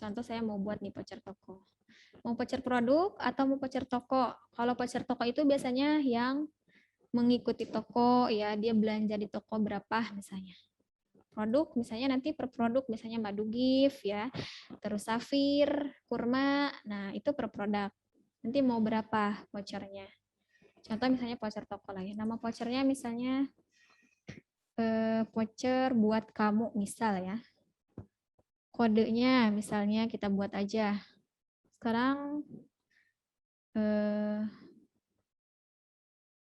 Contoh saya mau buat nih voucher toko. Mau voucher produk atau mau voucher toko. Kalau voucher toko itu biasanya yang mengikuti toko ya, dia belanja di toko berapa misalnya. Produk misalnya nanti per produk misalnya madu gift ya, terus safir, kurma. Nah, itu per produk. Nanti mau berapa vouchernya. Contoh misalnya voucher toko lah ya. Nama vouchernya misalnya voucher buat kamu misal ya. Kodenya misalnya kita buat aja. Sekarang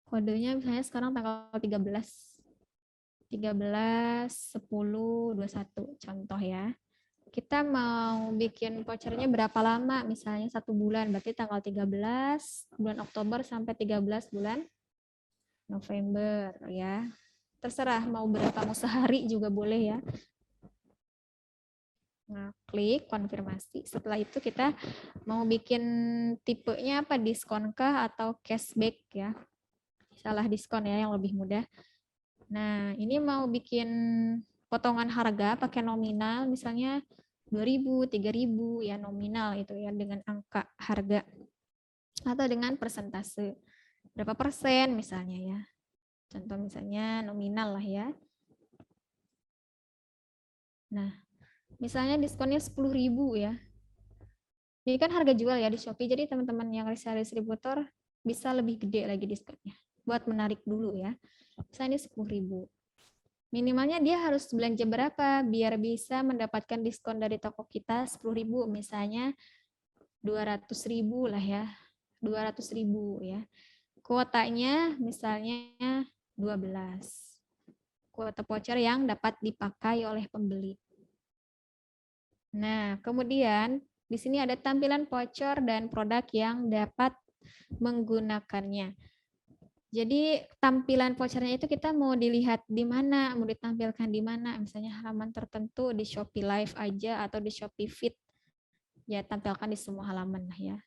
kodenya misalnya sekarang tanggal 13/10/21 contoh ya. Kita mau bikin vouchernya berapa lama? Misalnya 1 bulan, berarti tanggal 13 bulan Oktober sampai 13 bulan November ya. Terserah mau berapa, mau sehari juga boleh ya. Nah, klik konfirmasi. Setelah itu kita mau bikin tipenya apa, diskonkah atau cashback ya. Salah diskon ya yang lebih mudah. Nah, ini mau bikin potongan harga pakai nominal misalnya 2.000, 3.000 ya nominal itu ya dengan angka harga atau dengan persentase. Berapa persen misalnya ya. Contoh misalnya nominal lah ya. Nah, misalnya diskonnya 10.000 ya. Ini kan harga jual ya di Shopee, jadi teman-teman yang reseller distributor bisa lebih gede lagi diskonnya. Buat menarik dulu ya. Misalnya 10.000. Minimalnya dia harus belanja berapa biar bisa mendapatkan diskon dari toko kita 10.000, misalnya 200.000 lah ya. 200.000 ya. Kuotanya misalnya 12. Kuota voucher yang dapat dipakai oleh pembeli. Nah, kemudian di sini ada tampilan voucher dan produk yang dapat menggunakannya. Jadi tampilan vouchernya itu kita mau dilihat di mana, mau ditampilkan di mana, misalnya halaman tertentu di Shopee Live aja atau di Shopee Feed. Ya, tampilkan di semua halaman lah ya.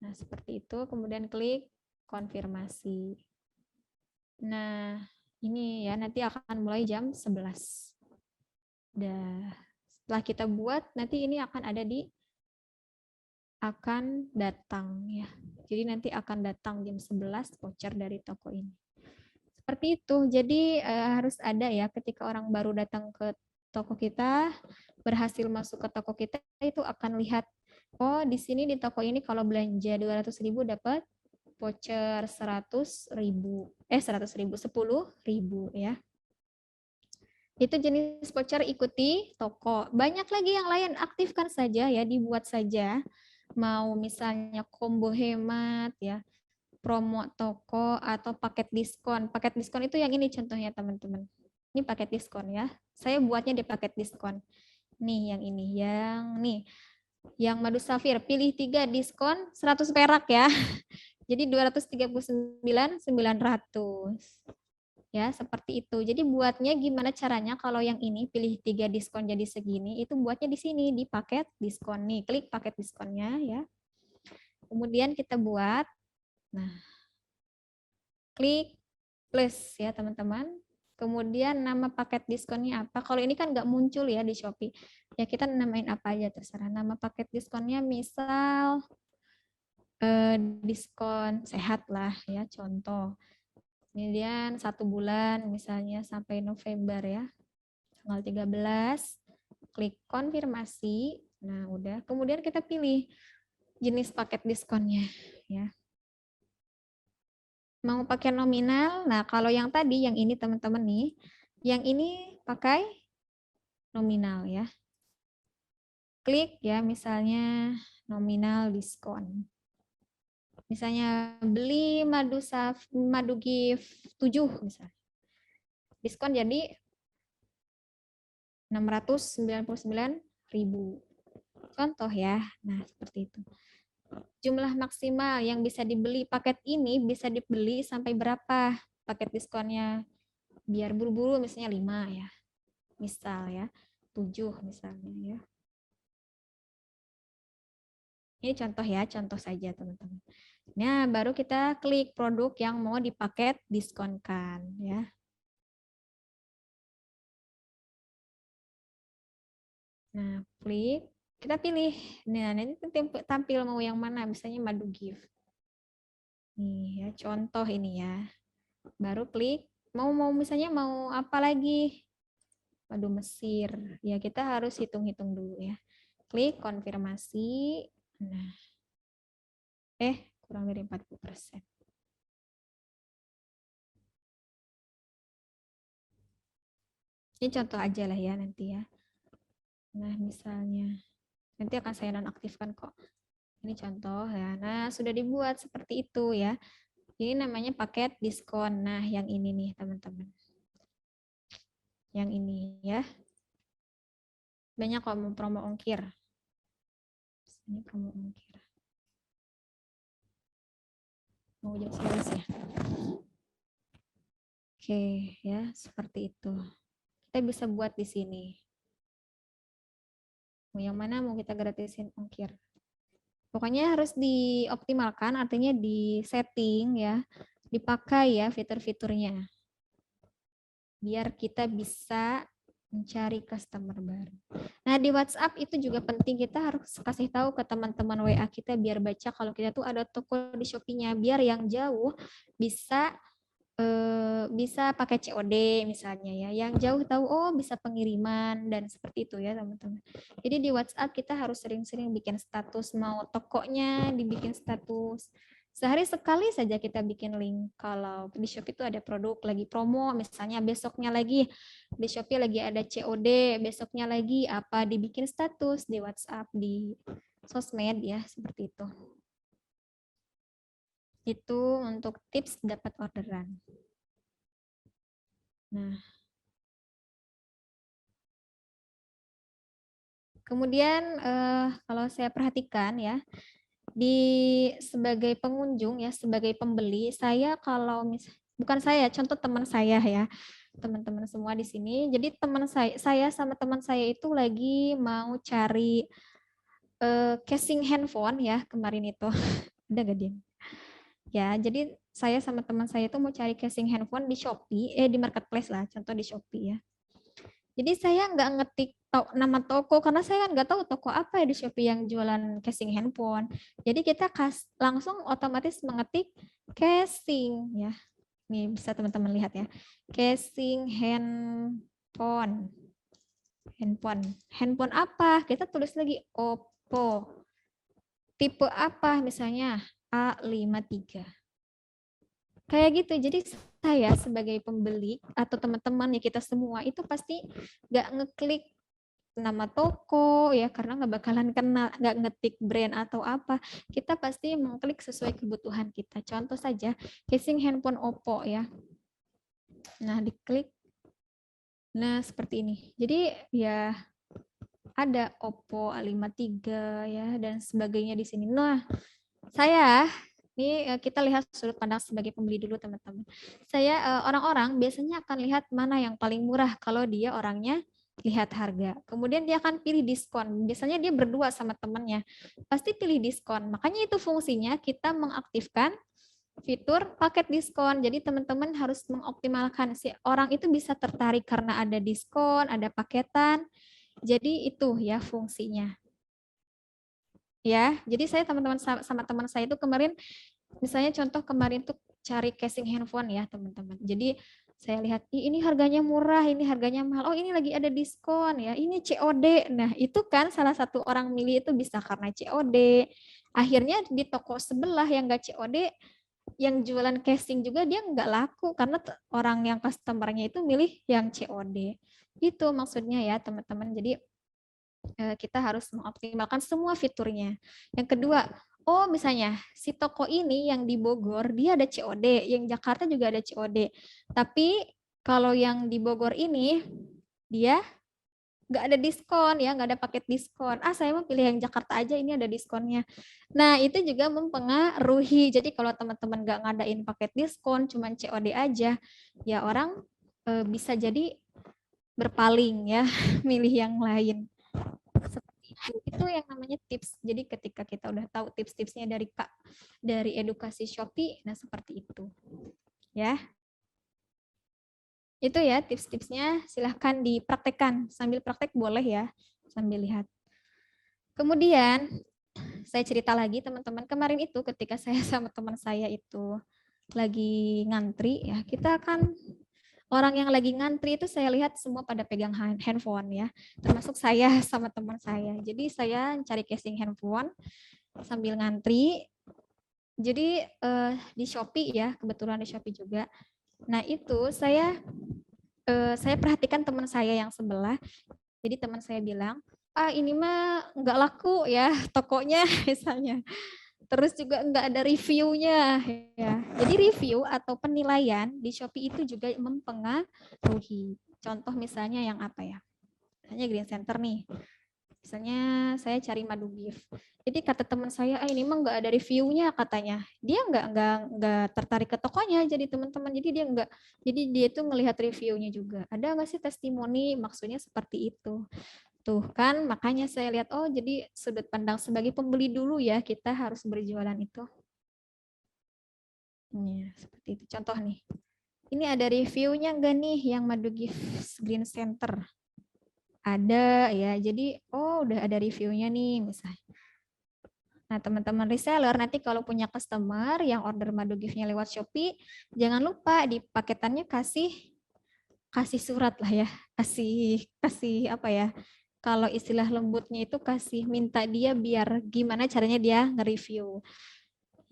Nah, seperti itu, kemudian klik konfirmasi. Nah, ini ya nanti akan mulai jam 11. Setelah kita buat, nanti ini akan ada di akan datang ya. Jadi nanti akan datang jam 11 voucher dari toko ini. Seperti itu. Jadi harus ada ya ketika orang baru datang ke toko kita, berhasil masuk ke toko kita, itu akan lihat, oh di sini di toko ini kalau belanja 200.000 dapat voucher 100.000. 10.000 ya. Itu jenis voucher, ikuti toko. Banyak lagi yang lain, aktifkan saja ya, dibuat saja. Mau misalnya combo hemat ya, promo toko atau paket diskon. Paket diskon itu yang ini contohnya teman-teman. Ini paket diskon ya. Saya buatnya di paket diskon. Nih yang ini, yang madu safir, pilih 3 diskon 100 perak ya. Jadi 239.900. Ya, seperti itu. Jadi buatnya gimana caranya kalau yang ini pilih 3 diskon jadi segini, itu buatnya di sini di paket diskon nih. Klik paket diskonnya ya. Kemudian kita buat. Nah, klik plus ya teman-teman. Kemudian nama paket diskonnya apa? Kalau ini kan nggak muncul ya di Shopee. Ya kita namain apa aja terserah. Nama paket diskonnya misal diskon sehat lah ya contoh. Kemudian 1 bulan misalnya sampai November ya. Tanggal 13, klik konfirmasi. Nah, udah. Kemudian kita pilih jenis paket diskonnya ya. Mau pakai nominal. Nah, kalau yang tadi yang ini teman-teman nih, yang ini pakai nominal ya. Klik ya misalnya nominal diskon. Misalnya beli madu gift 7 misalnya. Diskon jadi 699.000. Contoh ya. Nah, seperti itu. Jumlah maksimal yang bisa dibeli paket ini bisa dibeli sampai berapa paket diskonnya? Biar buru-buru misalnya 5 ya. Misal ya. 7 misalnya ya. Ini contoh ya, contoh saja teman-teman. Nah, baru kita klik produk yang mau dipaket diskonkan ya. Nah, klik. Kita pilih. Nah, nanti tampil mau yang mana, misalnya madu gift. Nih ya, contoh ini ya. Baru klik. Mau misalnya mau apa lagi? Madu Mesir. Ya, kita harus hitung-hitung dulu ya. Klik konfirmasi. Nah, kurang dari 40%. Ini contoh aja lah ya nanti ya. Nah, misalnya nanti akan saya nonaktifkan kok. Ini contoh ya. Nah, sudah dibuat seperti itu ya. Ini namanya paket diskon. Nah, yang ini nih, teman-teman. Yang ini ya. Banyak kok mau promo ongkir. Ini promo ongkir. Mau jam 11 ya. Oke, ya, seperti itu. Kita bisa buat di sini. Mau yang mana mau kita gratisin ongkir. Pokoknya harus dioptimalkan, artinya di setting ya, dipakai ya fitur-fiturnya. Biar kita bisa mencari customer baru. Nah, di WhatsApp itu juga penting, kita harus kasih tahu ke teman-teman WA kita biar baca kalau kita tuh ada toko di Shopee-nya, biar yang jauh bisa pakai COD misalnya ya. Yang jauh tahu oh bisa pengiriman dan seperti itu ya, teman-teman. Jadi di WhatsApp kita harus sering-sering bikin status, mau tokonya dibikin status. Sehari sekali saja kita bikin link. Kalau di Shopee itu ada produk lagi promo, misalnya besoknya lagi di Shopee lagi ada COD, besoknya lagi apa, dibikin status di WhatsApp, di sosmed ya, seperti itu. Itu untuk tips dapat orderan. Nah, kemudian kalau saya perhatikan ya, sebagai pengunjung ya, sebagai pembeli, saya kalau bukan saya, contoh teman saya ya, teman-teman semua di sini. Jadi teman saya sama teman saya itu lagi mau cari casing handphone ya kemarin itu. Udah gak dia? Ya, jadi saya sama teman saya itu mau cari casing handphone di Shopee, di marketplace lah, contoh di Shopee ya. Jadi saya nggak ngetik nama toko karena saya kan nggak tahu toko apa ya di Shopee yang jualan casing handphone. Jadi kita langsung otomatis mengetik casing ya. Nih bisa teman-teman lihat ya. Casing handphone. Handphone apa? Kita tulis lagi Oppo. Tipe apa misalnya A53. Kayak gitu. Jadi saya sebagai pembeli atau teman-teman ya kita semua itu pasti nggak ngeklik nama toko ya karena nggak bakalan kenal, nggak ngetik brand atau apa, kita pasti mengklik sesuai kebutuhan kita. Contoh saja casing handphone Oppo ya, nah diklik, nah seperti ini. Jadi ya ada Oppo A53 ya dan sebagainya di sini. Nah saya ini kita lihat sudut pandang sebagai pembeli dulu teman-teman. Saya orang-orang biasanya akan lihat mana yang paling murah kalau dia orangnya lihat harga. Kemudian dia akan pilih diskon. Biasanya dia berdua sama temannya. Pasti pilih diskon. Makanya itu fungsinya kita mengaktifkan fitur paket diskon. Jadi teman-teman harus mengoptimalkan si orang itu bisa tertarik karena ada diskon, ada paketan. Jadi itu ya fungsinya. Ya, jadi saya teman-teman sama teman saya itu kemarin, misalnya contoh kemarin tuh cari casing handphone ya teman-teman. Jadi saya lihat ini harganya murah, ini harganya mahal. Oh ini lagi ada diskon ya, ini COD. Nah itu kan salah satu orang milih itu bisa karena COD. Akhirnya di toko sebelah yang nggak COD, yang jualan casing juga dia nggak laku karena orang yang customernya itu milih yang COD. Itu maksudnya ya teman-teman. Jadi kita harus mengoptimalkan semua fiturnya. Yang kedua, oh misalnya si toko ini yang di Bogor dia ada COD, yang Jakarta juga ada COD. Tapi kalau yang di Bogor ini dia nggak ada diskon ya, nggak ada paket diskon. Ah saya mau pilih yang Jakarta aja, ini ada diskonnya. Nah itu juga mempengaruhi. Jadi kalau teman-teman nggak ngadain paket diskon, cuman COD aja, ya orang bisa jadi berpaling ya, milih yang lain. Itu yang namanya tips. Jadi ketika kita udah tahu tips-tipsnya dari edukasi Shopee, nah seperti itu. Ya. Itu ya tips-tipsnya, silahkan dipraktekkan. Sambil praktek boleh ya, sambil lihat. Kemudian saya cerita lagi teman-teman, kemarin itu ketika saya sama teman saya itu lagi ngantri ya, kita kan orang yang lagi ngantri itu saya lihat semua pada pegang handphone ya, termasuk saya sama teman saya. Jadi saya cari casing handphone sambil ngantri. Jadi di Shopee ya, kebetulan di Shopee juga. Nah itu saya perhatikan teman saya yang sebelah. Jadi teman saya bilang, ah ini mah nggak laku ya tokonya misalnya. Terus juga nggak ada reviewnya ya. Jadi review atau penilaian di Shopee itu juga mempengaruhi. Contoh misalnya yang apa ya? Misalnya Green Center nih. Misalnya saya cari madu gift. Jadi kata teman saya, ini mah nggak ada reviewnya katanya. Dia nggak tertarik ke tokonya. Jadi teman-teman, jadi dia itu ngelihat reviewnya juga. Ada nggak sih testimoni? Maksudnya seperti itu. Tuh kan, makanya saya lihat, oh jadi sudut pandang sebagai pembeli dulu ya, kita harus berjualan itu. Ya, seperti itu. Contoh nih, ini ada reviewnya nggak nih yang madu gift Green Center? Ada ya, jadi oh udah ada reviewnya nih misalnya. Nah teman-teman reseller nanti kalau punya customer yang order madu gift-nya lewat Shopee, jangan lupa di paketannya kasih surat lah ya, kasih kasih apa ya? Kalau istilah lembutnya itu kasih minta dia biar gimana caranya dia nge-review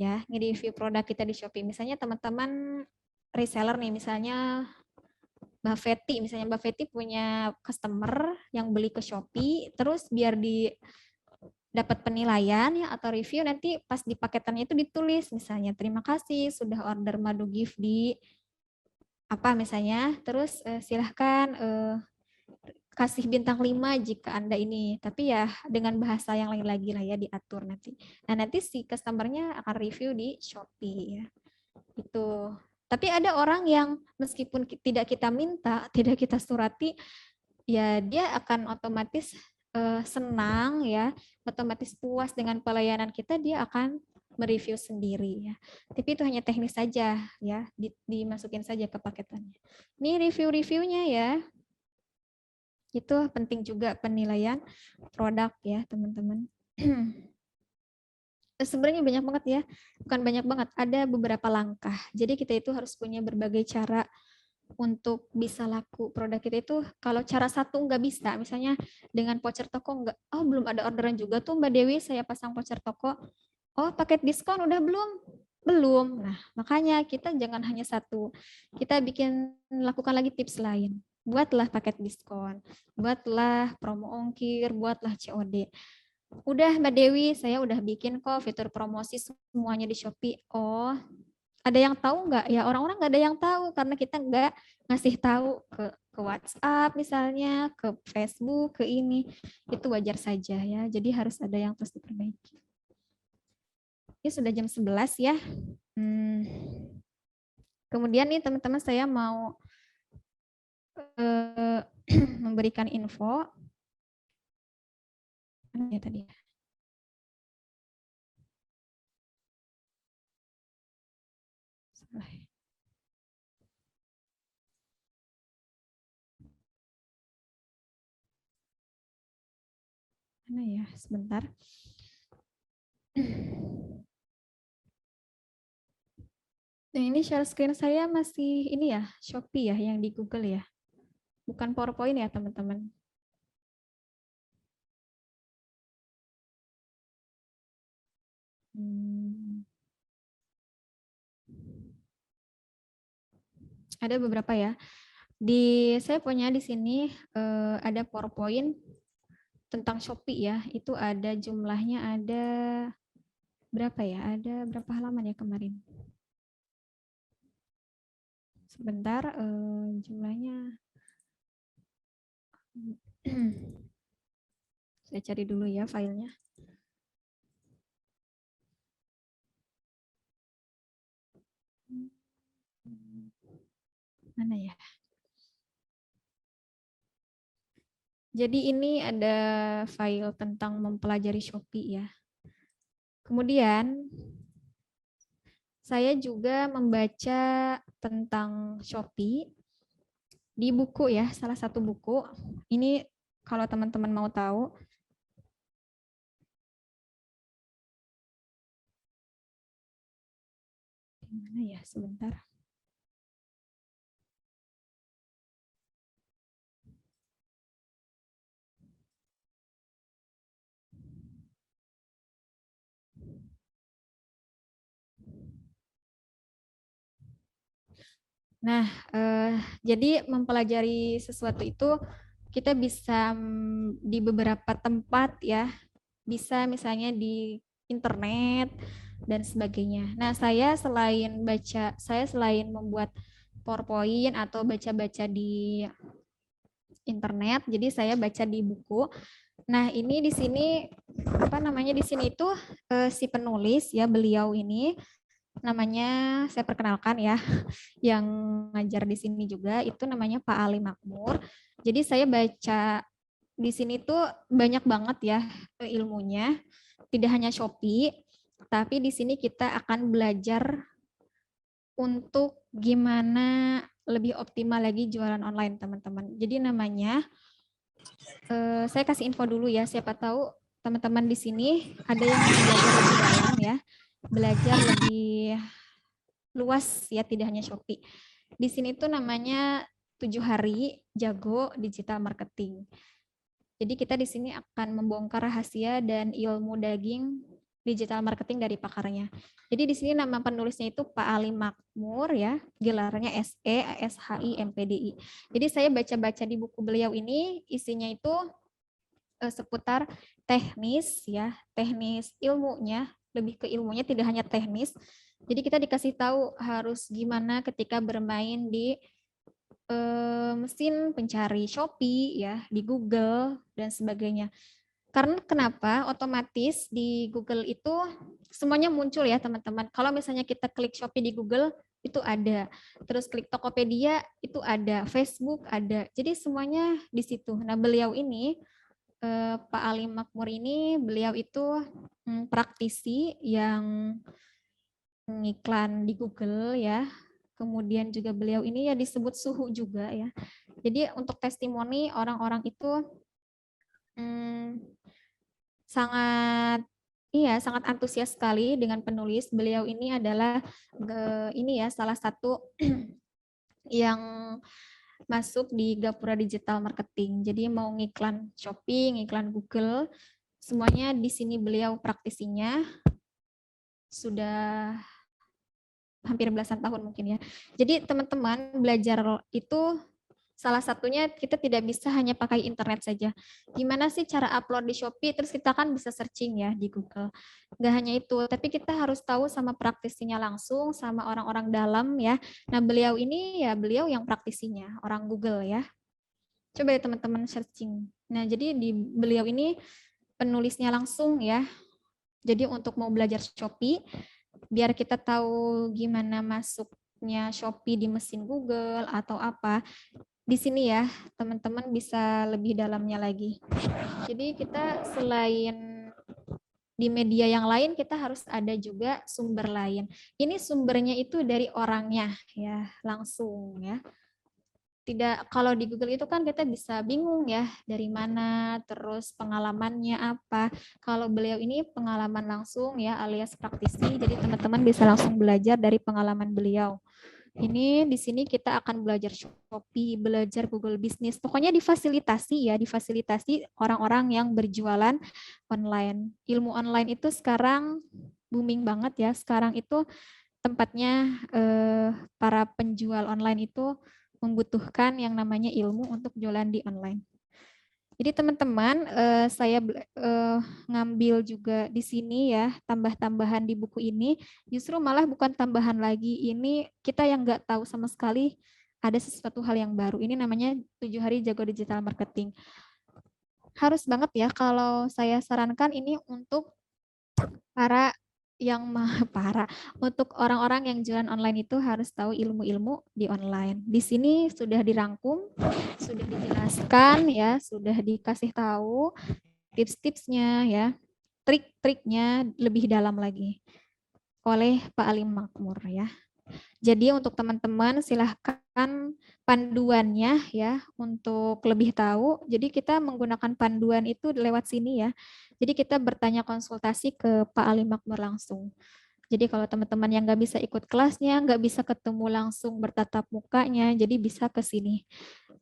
ya, nge-review produk kita di Shopee. Misalnya teman-teman reseller nih, misalnya Mbak Feti, misalnya Mbak Feti punya customer yang beli ke Shopee, terus biar di dapat penilaian ya atau review nanti pas di paketannya itu ditulis misalnya terima kasih sudah order madu gift di apa misalnya, terus silahkan kasih bintang 5 jika Anda ini, tapi ya dengan bahasa yang lain lagi lah ya diatur nanti. Nah, nanti si customer-nya akan review di Shopee ya. Itu. Tapi ada orang yang meskipun tidak kita minta, tidak kita surati, ya dia akan otomatis senang ya, otomatis puas dengan pelayanan kita, dia akan mereview sendiri ya. Tapi itu hanya teknis saja ya, dimasukin saja ke paketannya. Ini review-reviewnya ya. Itu penting juga penilaian produk ya, teman-teman. Sebenarnya banyak banget ya, bukan banyak banget, ada beberapa langkah. Jadi kita itu harus punya berbagai cara untuk bisa laku produk kita itu. Kalau cara satu nggak bisa, misalnya dengan voucher toko nggak, oh belum ada orderan juga tuh Mbak Dewi, saya pasang voucher toko, oh paket diskon udah belum? Belum. Nah makanya kita jangan hanya satu, kita lakukan lagi tips lain. Buatlah paket diskon, buatlah promo ongkir, buatlah COD. Udah Mbak Dewi, saya udah bikin kok fitur promosi semuanya di Shopee. Oh, ada yang tahu nggak? Ya orang-orang nggak ada yang tahu karena kita nggak ngasih tahu ke WhatsApp misalnya, ke Facebook, ke ini. Itu wajar saja ya. Jadi harus ada yang terus diperbaiki. Ini sudah jam 11 ya. Kemudian nih teman-teman saya mau memberikan info. Mana ya tadi? Salah. Mana ya? Sebentar. Nah, ini share screen saya masih ini ya, Shopee ya, yang di Google ya. Bukan PowerPoint ya, teman-teman. Ada beberapa ya. Saya punya di sini ada PowerPoint tentang Shopee ya. Itu ada jumlahnya ada berapa ya? Ada berapa halaman ya kemarin? Sebentar, jumlahnya. Saya cari dulu ya filenya. Mana ya? Jadi ini ada file tentang mempelajari Shopee ya. Kemudian saya juga membaca tentang Shopee di buku ya, salah satu buku. Ini kalau teman-teman mau tahu, Gimana ya, sebentar. Nah, jadi mempelajari sesuatu itu kita bisa di beberapa tempat ya, bisa misalnya di internet dan sebagainya. Nah, saya selain membuat PowerPoint atau baca-baca di internet, jadi saya baca di buku. Nah, ini di sini apa namanya di sini itu si penulis ya, beliau ini namanya saya perkenalkan ya, yang ngajar di sini juga itu namanya Pak Ali Makmur. Jadi saya baca di sini tuh banyak banget ya ilmunya, tidak hanya Shopee, tapi di sini kita akan belajar untuk gimana lebih optimal lagi jualan online, teman-teman. Jadi namanya, saya kasih info dulu ya, siapa tahu teman-teman di sini ada yang mau belajar lebih dalam ya, belajar lebih luas ya, tidak hanya Shopee. Di sini tuh namanya 7 hari jago digital marketing. Jadi kita di sini akan membongkar rahasia dan ilmu daging digital marketing dari pakarnya. Jadi di sini nama penulisnya itu Pak Ali Makmur ya, gelarnya SE SHI MPDI. Jadi saya baca-baca di buku beliau ini isinya itu seputar teknis ya, teknis ilmunya, lebih ke ilmunya tidak hanya teknis. Jadi kita dikasih tahu harus gimana ketika bermain di mesin pencari Shopee ya, di Google dan sebagainya. Karena kenapa? Otomatis di Google itu semuanya muncul ya teman-teman. Kalau misalnya kita klik Shopee di Google itu ada. Terus klik Tokopedia itu ada, Facebook ada. Jadi semuanya di situ. Nah, beliau ini Pak Ali Makmur ini beliau itu praktisi yang ngiklan di Google ya. Kemudian juga beliau ini ya disebut suhu juga ya. Jadi untuk testimoni orang-orang itu sangat sangat antusias sekali dengan penulis. Beliau ini adalah ini ya salah satu yang masuk di Gapura Digital Marketing. Jadi mau ngiklan Shopee, ngiklan Google, semuanya di sini beliau praktisinya sudah hampir belasan tahun mungkin ya. Jadi teman-teman belajar itu salah satunya kita tidak bisa hanya pakai internet saja. Gimana sih cara upload di Shopee? Terus kita kan bisa searching ya di Google. Nggak hanya itu, tapi kita harus tahu sama praktisinya langsung, sama orang-orang dalam ya. Nah beliau ini ya beliau yang praktisinya, orang Google ya. Coba ya teman-teman searching. Nah jadi di beliau ini penulisnya langsung ya. Jadi untuk mau belajar Shopee, biar kita tahu gimana masuknya Shopee di mesin Google atau apa, di sini ya teman-teman bisa lebih dalamnya lagi. Jadi kita selain di media yang lain kita harus ada juga sumber lain. Ini sumbernya itu dari orangnya ya, langsung ya. Tidak, kalau di Google itu kan kita bisa bingung ya dari mana, terus pengalamannya apa. Kalau beliau ini pengalaman langsung ya alias praktisi, jadi teman-teman bisa langsung belajar dari pengalaman beliau. Ini di sini kita akan belajar Shopee, belajar Google Business. Pokoknya difasilitasi ya, difasilitasi orang-orang yang berjualan online. Ilmu online itu sekarang booming banget ya. Sekarang itu tempatnya para penjual online itu membutuhkan yang namanya ilmu untuk jualan di online. Jadi teman-teman, saya ngambil juga di sini ya, tambah-tambahan di buku ini, justru malah bukan tambahan lagi, ini kita yang nggak tahu sama sekali ada sesuatu hal yang baru. Ini namanya 7 hari jago digital marketing. Harus banget ya kalau saya sarankan ini untuk para yang para untuk orang-orang yang jualan online itu harus tahu ilmu-ilmu di online. Di sini sudah dirangkum, sudah dijelaskan ya, sudah dikasih tahu tips-tipsnya ya, trik-triknya lebih dalam lagi oleh Pak Ali Makmur ya. Jadi untuk teman-teman silahkan panduannya ya untuk lebih tahu. Jadi kita menggunakan panduan itu lewat sini ya. Jadi kita bertanya konsultasi ke Pak Ali Makmur langsung. Jadi kalau teman-teman yang nggak bisa ikut kelasnya, nggak bisa ketemu langsung bertatap mukanya, jadi bisa ke sini.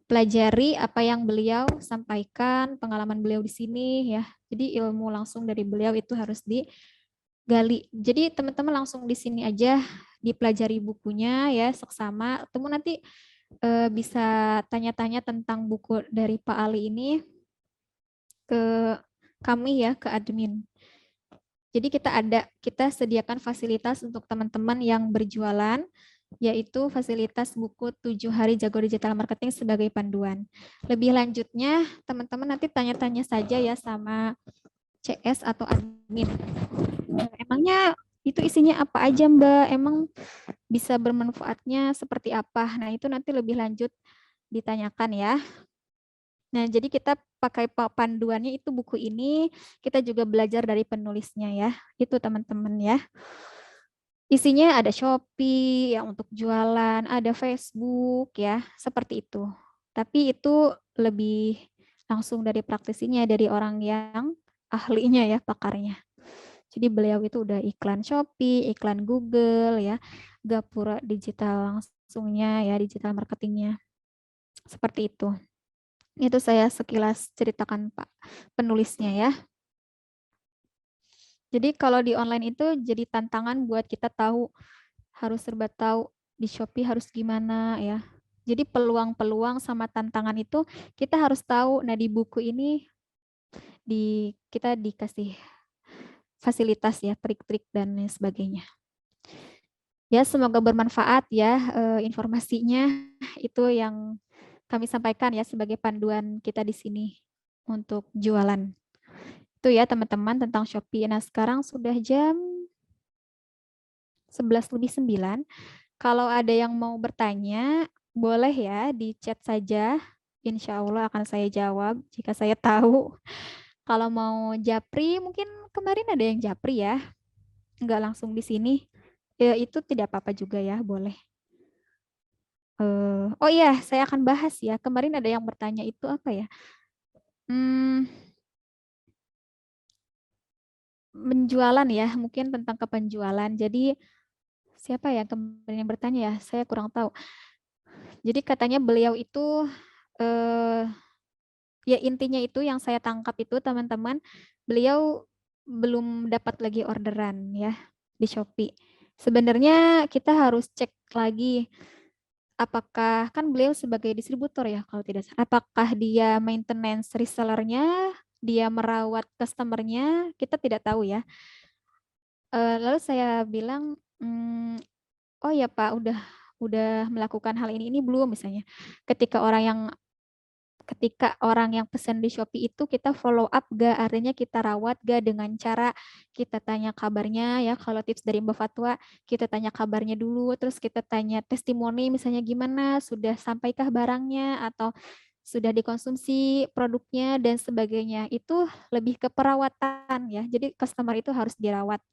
Pelajari apa yang beliau sampaikan, pengalaman beliau di sini ya. Jadi ilmu langsung dari beliau itu harus digali. Jadi teman-teman langsung di sini aja dipelajari bukunya ya seksama. Temu nanti bisa tanya-tanya tentang buku dari Pak Ali ini ke kami ya, ke admin. Jadi kita sediakan fasilitas untuk teman-teman yang berjualan, yaitu fasilitas buku 7 hari jago digital marketing sebagai panduan. Lebih lanjutnya, teman-teman nanti tanya-tanya saja ya sama CS atau admin. Emangnya itu isinya apa aja Mbak? Emang bisa bermanfaatnya seperti apa? Nah itu nanti lebih lanjut ditanyakan ya. Nah, jadi kita pakai panduannya itu buku ini, kita juga belajar dari penulisnya ya. Itu teman-teman ya. Isinya ada Shopee yang untuk jualan, ada Facebook ya, seperti itu. Tapi itu lebih langsung dari praktisinya, dari orang yang ahlinya ya, pakarnya. Jadi beliau itu udah iklan Shopee, iklan Google ya, Gapura digital langsungnya ya, digital marketingnya. Seperti itu. Itu saya sekilas ceritakan Pak penulisnya ya. Jadi kalau di online itu jadi tantangan buat kita tahu, harus serba tahu di Shopee harus gimana ya. Jadi peluang-peluang sama tantangan itu kita harus tahu. Nah di buku ini kita dikasih fasilitas ya, trik-trik dan lain sebagainya. Ya semoga bermanfaat ya informasinya itu yang kami sampaikan ya sebagai panduan kita di sini untuk jualan. Itu ya teman-teman tentang Shopee. Nah sekarang sudah jam 11:09. Kalau ada yang mau bertanya, boleh ya di chat saja. Insya Allah akan saya jawab jika saya tahu. Kalau mau japri, mungkin kemarin ada yang japri ya. Nggak langsung di sini. Ya, itu tidak apa-apa juga ya, boleh. Oh iya, saya akan bahas ya. Kemarin ada yang bertanya itu apa ya? Hmm, Menjualan ya, mungkin tentang kepenjualan. Jadi siapa ya kemarin yang bertanya ya? Saya kurang tahu. Jadi katanya beliau itu eh, ya intinya itu yang saya tangkap itu teman-teman, beliau belum dapat lagi orderan ya di Shopee. Sebenarnya kita harus cek lagi apakah kan beliau sebagai distributor ya kalau tidak salah. Apakah dia maintenance resellernya, dia merawat customernya, kita tidak tahu ya. Lalu saya bilang, oh ya Pak, udah melakukan hal ini belum misalnya. Ketika orang yang pesan di Shopee itu kita follow up gak, artinya kita rawat gak dengan cara kita tanya kabarnya ya, kalau tips dari Mbak Fatwa kita tanya kabarnya dulu, terus kita tanya testimoni misalnya gimana, sudah sampaikah barangnya atau sudah dikonsumsi produknya dan sebagainya. Itu lebih ke perawatan ya, jadi customer itu harus dirawat.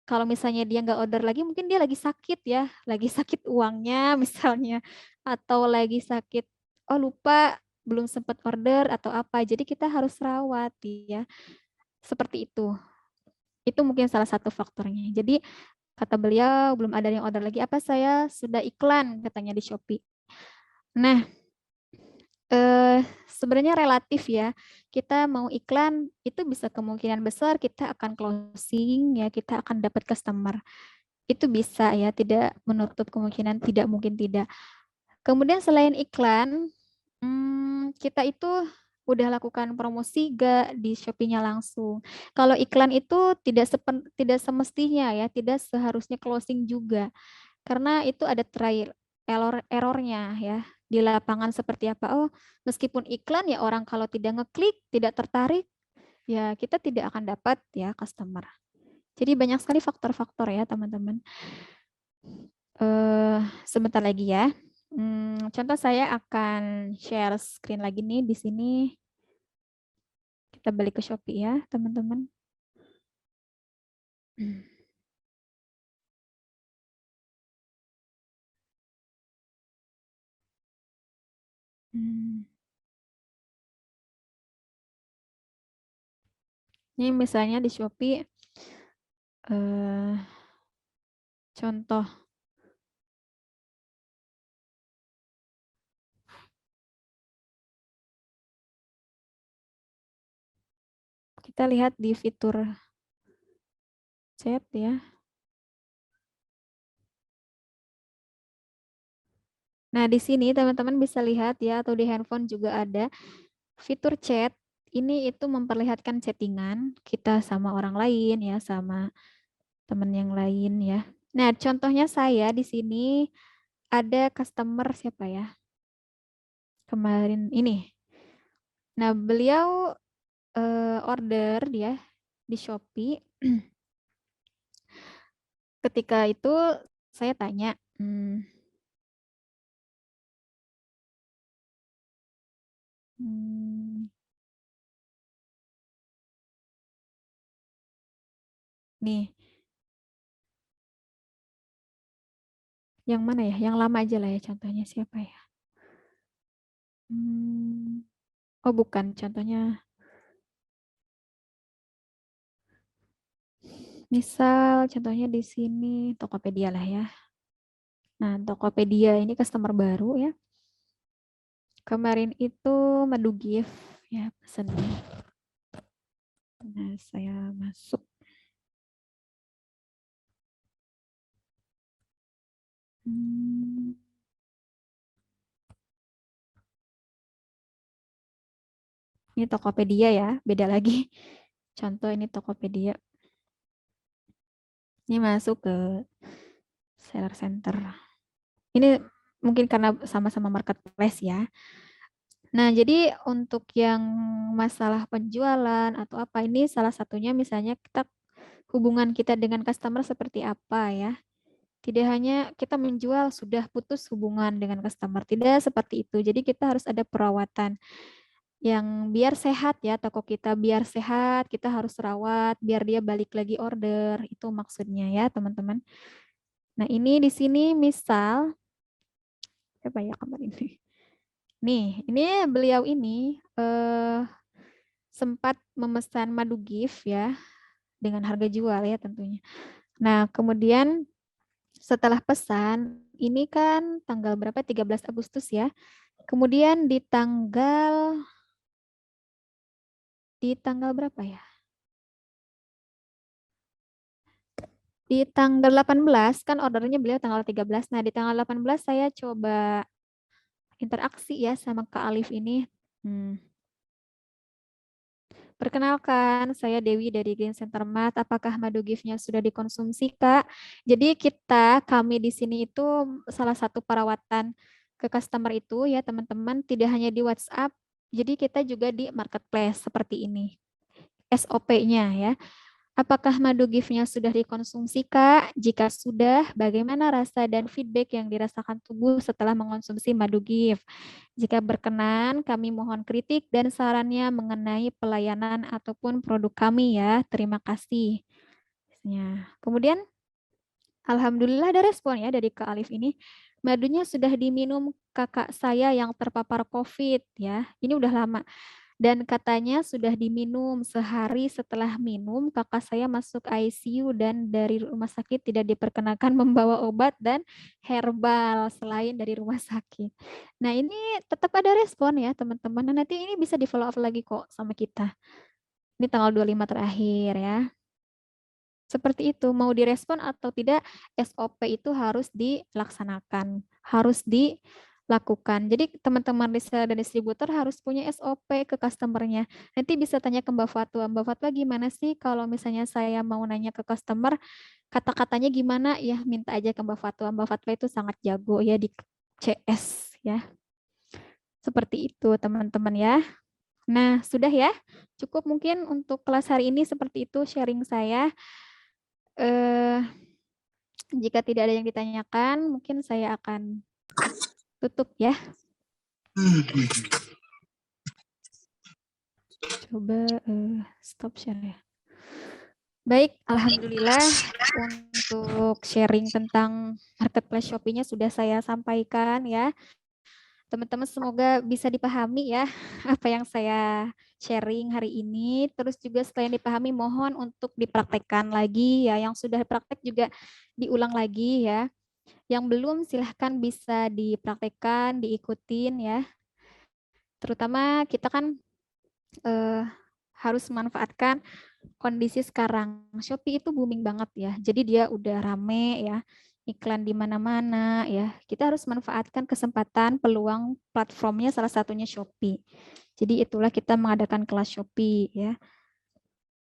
Kalau misalnya dia nggak order lagi, mungkin dia lagi sakit ya, lagi sakit uangnya misalnya, atau lagi sakit, oh lupa belum sempat order atau apa. Jadi kita harus rawat ya, seperti itu. Itu mungkin salah satu faktornya. Jadi kata beliau belum ada yang order lagi. Apa saya sudah iklan katanya di Shopee. Nah, sebenarnya relatif ya. Kita mau iklan itu bisa kemungkinan besar kita akan closing ya, kita akan dapat customer. Itu bisa ya, tidak menutup kemungkinan tidak mungkin tidak. Kemudian selain iklan, kita itu udah lakukan promosi gak di Shopee-nya langsung. Kalau iklan itu tidak semestinya ya, tidak seharusnya closing juga. Karena itu ada trial errornya ya di lapangan seperti apa. Oh, meskipun iklan ya orang kalau tidak ngeklik, tidak tertarik, ya kita tidak akan dapat ya customer. Jadi banyak sekali faktor-faktor ya teman-teman. Sebentar lagi ya. Contoh saya akan share screen lagi nih di sini. Kita balik ke Shopee ya, teman-teman. Hmm, Ini misalnya di Shopee, eh, Contoh. Kita lihat di fitur chat ya. Nah, di sini teman-teman bisa lihat ya, atau di handphone juga ada fitur chat. Ini itu memperlihatkan chattingan kita sama orang lain ya, sama teman yang lain ya. Nah, contohnya saya di sini ada customer siapa ya? Kemarin ini. Nah, beliau order dia di Shopee. Ketika itu saya tanya, nih, yang mana ya? Yang lama aja lah ya, contohnya siapa ya? Oh bukan, contohnya misal contohnya di sini Tokopedia lah ya. Nah, Tokopedia ini customer baru ya. Kemarin itu madu gift ya pesennya. Nah, saya masuk. Ini Tokopedia ya, beda lagi. Contoh ini Tokopedia. Ini masuk ke seller center. Ini mungkin karena sama-sama marketplace ya. Nah, jadi untuk yang masalah penjualan atau apa ini salah satunya misalnya hubungan kita dengan customer seperti apa ya. Tidak hanya kita menjual sudah putus hubungan dengan customer, tidak seperti itu. Jadi kita harus ada perawatan yang biar sehat ya, toko kita biar sehat, kita harus rawat biar dia balik lagi order. Itu maksudnya ya, teman-teman. Nah, ini di sini misal apa ya kabar ini? Nih, ini beliau ini sempat memesan madu gift ya dengan harga jual ya tentunya. Nah, kemudian setelah pesan, ini kan tanggal berapa? 13 Agustus ya. Kemudian di tanggal berapa ya? Di tanggal 18 kan ordernya beliau tanggal 13. Nah, di tanggal 18 saya coba interaksi ya sama Kak Alif ini. Perkenalkan, saya Dewi dari Green Center Mat. Apakah madu gift-nya sudah dikonsumsi, Kak? Jadi kami di sini itu salah satu perawatan ke customer itu ya teman-teman, tidak hanya di WhatsApp, jadi kita juga di marketplace seperti ini. SOP-nya ya. Apakah madu gift-nya sudah dikonsumsi, Kak? Jika sudah, bagaimana rasa dan feedback yang dirasakan tubuh setelah mengonsumsi madu gift? Jika berkenan, kami mohon kritik dan sarannya mengenai pelayanan ataupun produk kami ya. Terima kasih. Ya. Kemudian, alhamdulillah ada respon ya dari Kak Alif ini. Madunya sudah diminum kakak saya yang terpapar COVID ya. Ini udah lama. Dan katanya sudah diminum sehari setelah minum, kakak saya masuk ICU dan dari rumah sakit tidak diperkenakan membawa obat dan herbal selain dari rumah sakit. Nah ini tetap ada respon ya teman-teman. Nah, nanti ini bisa di follow up lagi kok sama kita. Ini tanggal 25 terakhir ya. Seperti itu, mau direspon atau tidak, SOP itu harus dilaksanakan, harus dilakukan. Jadi teman-teman reseller dan distributor harus punya SOP ke customer-nya. Nanti bisa tanya ke Mbak Fatwa, Mbak Fatwa gimana sih kalau misalnya saya mau nanya ke customer, kata-katanya gimana ya, minta aja ke Mbak Fatwa. Mbak Fatwa itu sangat jago ya di CS ya. Seperti itu teman-teman ya. Nah, sudah ya. Cukup mungkin untuk kelas hari ini seperti itu sharing saya. Eh, Jika tidak ada yang ditanyakan, mungkin saya akan tutup ya. Coba stop share ya. Baik, alhamdulillah untuk sharing tentang marketplace Shopee-nya sudah saya sampaikan ya. Teman-teman semoga bisa dipahami ya apa yang saya sharing hari ini. Terus juga setelah yang dipahami mohon untuk dipraktekkan lagi ya. Yang sudah praktek juga diulang lagi ya. Yang belum silahkan bisa dipraktekkan, diikutin ya. Terutama kita kan eh, harus memanfaatkan kondisi sekarang. Shopee itu booming banget ya. Jadi dia udah rame ya. Iklan di mana-mana ya. Kita harus manfaatkan kesempatan, peluang platformnya salah satunya Shopee. Jadi itulah kita mengadakan kelas Shopee ya.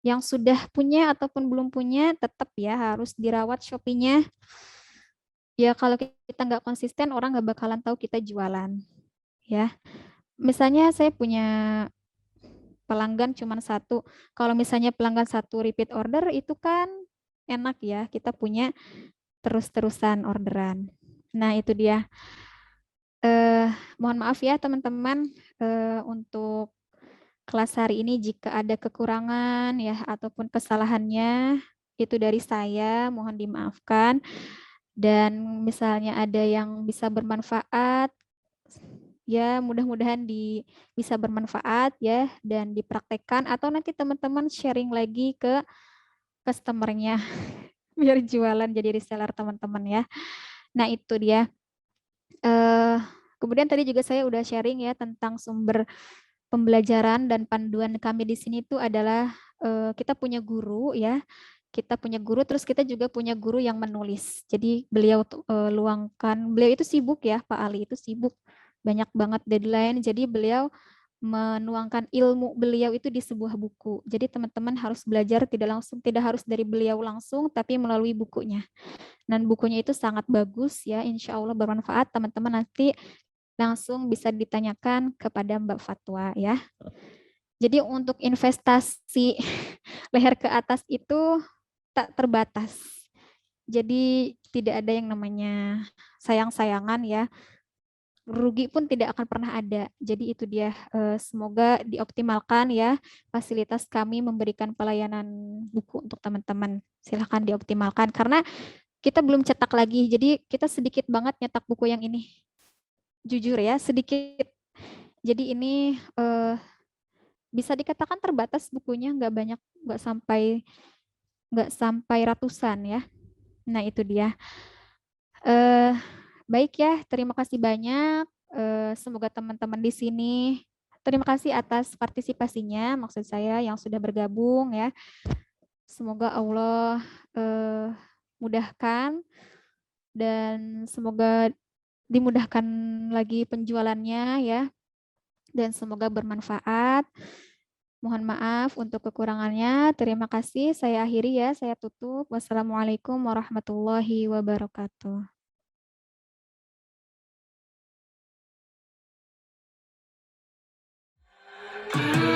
Yang sudah punya ataupun belum punya tetap ya harus dirawat Shopee-nya. Ya kalau kita nggak konsisten orang nggak bakalan tahu kita jualan ya. Misalnya saya punya pelanggan cuma satu. Kalau misalnya pelanggan satu repeat order itu kan enak ya, kita punya terus-terusan orderan. Nah, itu dia. Eh, mohon maaf ya teman-teman untuk kelas hari ini jika ada kekurangan ya ataupun kesalahannya itu dari saya, mohon dimaafkan. Dan misalnya ada yang bisa bermanfaat, ya mudah-mudahan bisa bermanfaat ya dan dipraktekkan atau nanti teman-teman sharing lagi ke customernya biar jualan jadi reseller teman-teman ya. Nah itu dia. Eh, kemudian tadi juga saya udah sharing ya tentang sumber pembelajaran dan panduan kami di sini itu adalah kita punya guru ya. Kita punya guru, terus kita juga punya guru yang menulis. Jadi beliau luangkan, beliau itu sibuk ya, Pak Ali itu sibuk, banyak banget deadline. Jadi beliau menuangkan ilmu beliau itu di sebuah buku. Jadi teman-teman harus belajar tidak harus dari beliau langsung, tapi melalui bukunya. Dan bukunya itu sangat bagus ya, insya Allah bermanfaat. Teman-teman nanti langsung bisa ditanyakan kepada Mbak Fatwa ya. Jadi untuk investasi leher ke atas itu tak terbatas. Jadi tidak ada yang namanya sayang-sayangan ya. Rugi pun tidak akan pernah ada. Jadi itu dia. Semoga dioptimalkan ya fasilitas kami memberikan pelayanan buku untuk teman-teman. Silahkan dioptimalkan karena kita belum cetak lagi. Jadi kita sedikit banget nyetak buku yang ini. Jujur ya, sedikit. Jadi ini bisa dikatakan terbatas bukunya, nggak banyak, nggak sampai ratusan ya. Nah itu dia. Eh, baik ya, terima kasih banyak. Semoga teman-teman di sini, terima kasih atas partisipasinya, maksud saya yang sudah bergabung ya. Semoga Allah mudahkan dan semoga dimudahkan lagi penjualannya ya. Dan semoga bermanfaat. Mohon maaf untuk kekurangannya. Terima kasih. Saya akhiri ya. Saya tutup. Wassalamualaikum warahmatullahi wabarakatuh. Thank you.